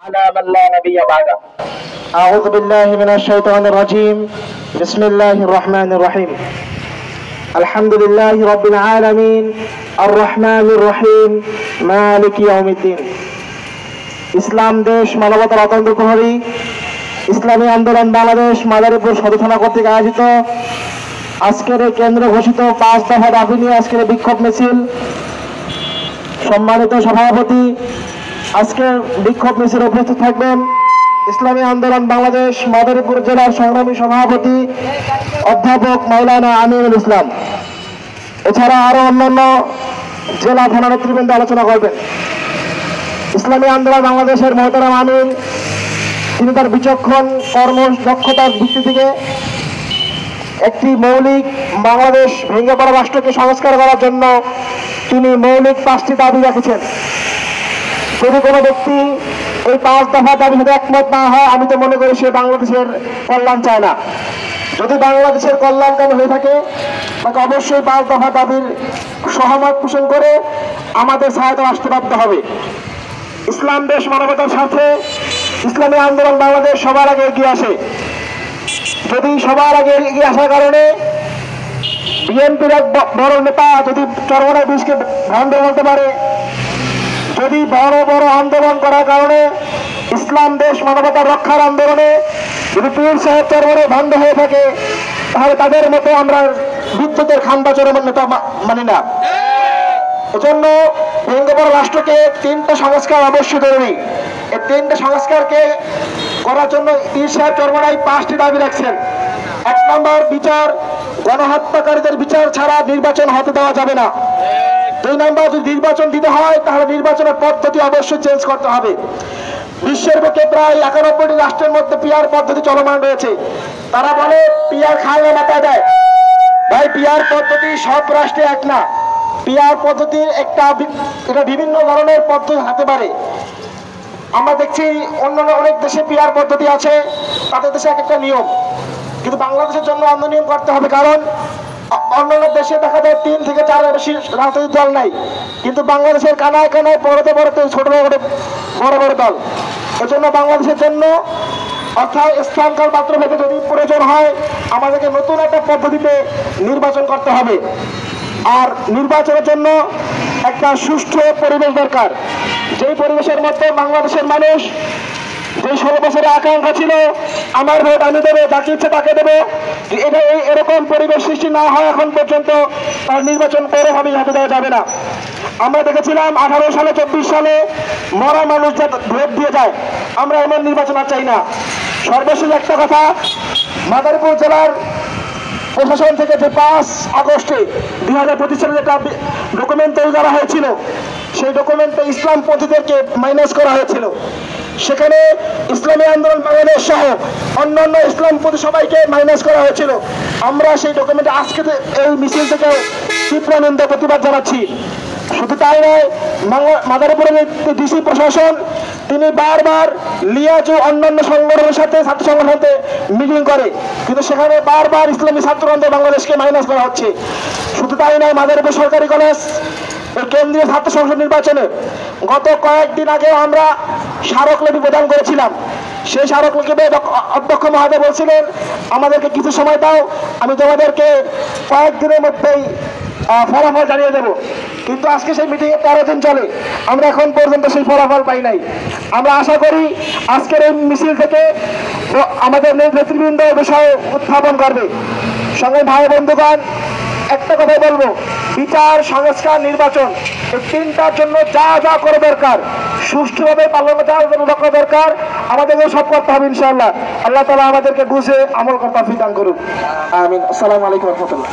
على من لا نبي بعده. أعوذ بالله من الشيطان الرجيم. بسم الله الرحمن الرحيم. الحمد لله رب العالمين الرحمن الرحيم مالك يوم الدين. ইসলাম দেশ মানবতার অত্যন্ত প্রহরী ইসলামী আন্দোলন বাংলাদেশ মাদারীপুর সদর থানা কর্তৃক আয়োজিত আজকের কেন্দ্র ঘোষিত 5 দফা দাবি নিয়ে আজকের বিক্ষোভ মিছিল। সম্মানিত সভাপতি, আজকের বিক্ষোভ মিছিলে উপস্থিত থাকবেন ইসলামী আন্দোলন বাংলাদেশ মাদারীপুর জেলার সংগ্রামী সভাপতি অধ্যাপক মাওলানা আমিনুল ইসলাম। এছাড়া আরো অন্যান্য জেলা থানা নেতৃবৃন্দ আলোচনা করবেন। ইসলামী আন্দোলন বাংলাদেশের মহতারাম আমিন, তিনি তার বিচক্ষণ কর্মদক্ষতার ভিত্তি থেকে একটি মৌলিক বাংলাদেশ ভেঙে পড়া রাষ্ট্রকে সংস্কার করার জন্য তিনি মৌলিক 5টি দাবি রেখেছেন। যদি কোনো ব্যক্তি এই 5 দফা দাবির সাথে একমত না হয়, আমি তো মনে করি সে বাংলাদেশের কল্যাণ চায় না। যদি বাংলাদেশের কল্যাণকামী হয়ে থাকে, তাকে অবশ্যই 5 দফা দাবির সহমত পোষণ করে আমাদের সহায়তা আসতে বাধ্য হবে। ইসলাম দেশ মানবতার সাথে ইসলামী আন্দোলন বাংলাদেশ সবার আগে এগিয়ে আসে। যদি সবার আগে এগিয়ে আসার কারণে বিএনপির এক বড় নেতা যদি চরমনায় বিষকে ভণ্ড বলতে পারে, যদি বড় বড় আন্দোলন করার কারণে ইসলাম দেশ মানবতার রক্ষার আন্দোলনে যদি পীর সাহেব চরমনে ভণ্ড হয়ে থাকে, তাহলে তাদের মতো আমরা বিদ্যুতের খাম্বা চরমের নেতা মানি না। এজন্য ভেঙে পড়া রাষ্ট্রকে 3টা সংস্কার অবশ্যই জরুরি। এই 3টা সংস্কারকে করার জন্য পীর সাহেব চরমনায় 5টি দাবি রাখছেন। 1 নম্বর, বিচার, গণহত্যাকারীদের বিচার ছাড়া নির্বাচন হতে দেওয়া যাবে না। 2 নম্বর, যদি নির্বাচন দিতে হয় তাহলে নির্বাচনের পদ্ধতি অবশ্যই চেঞ্জ করতে হবে। বিশ্বের বুকে প্রায় 91টি রাষ্ট্রের মধ্যে পিআর পদ্ধতি চলমান রয়েছে। তারা বলে পিআর খালে মাথা দেয়। ভাই, পিআর পদ্ধতি সব রাষ্ট্রে এক না। পিআর পদ্ধতির এটা বিভিন্ন ধরনের পদ্ধতি হতে পারে। আমরা দেখছি অন্যান্য অনেক দেশে পিআর পদ্ধতি আছে, তাদের দেশে এক একটা নিয়ম, কিন্তু বাংলাদেশের জন্য অন্য নিয়ম করতে হবে। কারণ অন্যান্য দেশে দেখা যায় 3 থেকে 4 বেশি রাজনৈতিক দল নাই, কিন্তু বাংলাদেশের কানায় কানায় পড়তে পড়তে ছোট বড় বড় দল। এজন্য বাংলাদেশের জন্য অর্থাৎ স্থানকাল পাত্র ভেবে যদি প্রয়োজন হয়, আমাদেরকে নতুন একটা পদ্ধতিতে নির্বাচন করতে হবে। আর নির্বাচনের জন্য একটা সুষ্ঠু পরিবেশ দরকার, যেই পরিবেশের মধ্যে বাংলাদেশের মানুষ যে 16 বছরের আকাঙ্ক্ষা ছিল আমার ভোট আমি দেবো, যাকে ইচ্ছে তাকে দেবো, এরকম পরিবেশ সৃষ্টি না হয় এখন পর্যন্ত তার নির্বাচন কোনোভাবেই হাতে দেওয়া যাবে না। আমরা দেখেছিলাম 18 সালে 24 সালে মরা মানুষ ভোট দিয়ে যায়। আমরা এমন নির্বাচন আর চাই না। সর্বশেষ একটা কথা, মাদারীপুর জেলার প্রশাসন থেকে যে 5 আগস্টে 2025 সালে যেটা ডকুমেন্ট তৈরি করা হয়েছিল, সেই ডকুমেন্টে ইসলামপন্থীদেরকে মাইনাস করা হয়েছিল। সেখানে ইসলামী আন্দোলন বাংলাদেশ সহ অন্যান্য ইসলামপন্থী সবাইকে মাইনাস করা হয়েছিল। আমরা সেই ডকুমেন্টে আজকে এই মিছিল থেকে তীব্র নিন্দা প্রতিবাদ জানাচ্ছি। শুধু তাই নয়, মাদারীপুরের ডিসি প্রশাসন তিনি বারবার লিয়াজু অন্যান্য সংগঠনের সাথে ছাত্র সংগঠনের সাথে মিটিং করে, কিন্তু সেখানে বারবার ইসলামী ছাত্র আন্দোলন বাংলাদেশকে মাইনাস করা হচ্ছে। শুধু তাই নয়, মাদারীপুর সরকারি কলেজ কেন্দ্রীয় ছাত্র সংসদ নির্বাচনে গত কয়েকদিন আগে আমরা স্মারকলিপি প্রদান করেছিলাম। সেই স্মারকলিপিতে অধ্যক্ষ মহোদয় বলছিলেন আমাদেরকে কিছু সময় দাও, আমি তোমাদেরকে কয়েকদিনের মধ্যেই ফলাফল জানিয়ে দেব। কিন্তু আজকে সেই মিটিংয়ে 13 দিন চলে, আমরা এখন পর্যন্ত সেই ফলাফল পাই নাই। আমরা আশা করি আজকের এই মিছিল থেকে আমাদের নেতৃবৃন্দ বিষয় উত্থাপন করবে। সঙ্গে ভাই বন্ধুগণ, একটা কথাই বলবো, বিচার, সংস্কার, নির্বাচন, এই 3টার জন্য যা যা করে দরকার সুষ্ঠুভাবে পালন করা দরকার। আমাদেরকে সব করতে হবে ইনশাআল্লাহ। আল্লাহ তাআলা আমাদেরকে বুঝে আমল করতে তৌফিক দান করুন। আমিন। আসসালামু আলাইকুম ওয়া রাহমাতুল্লাহ।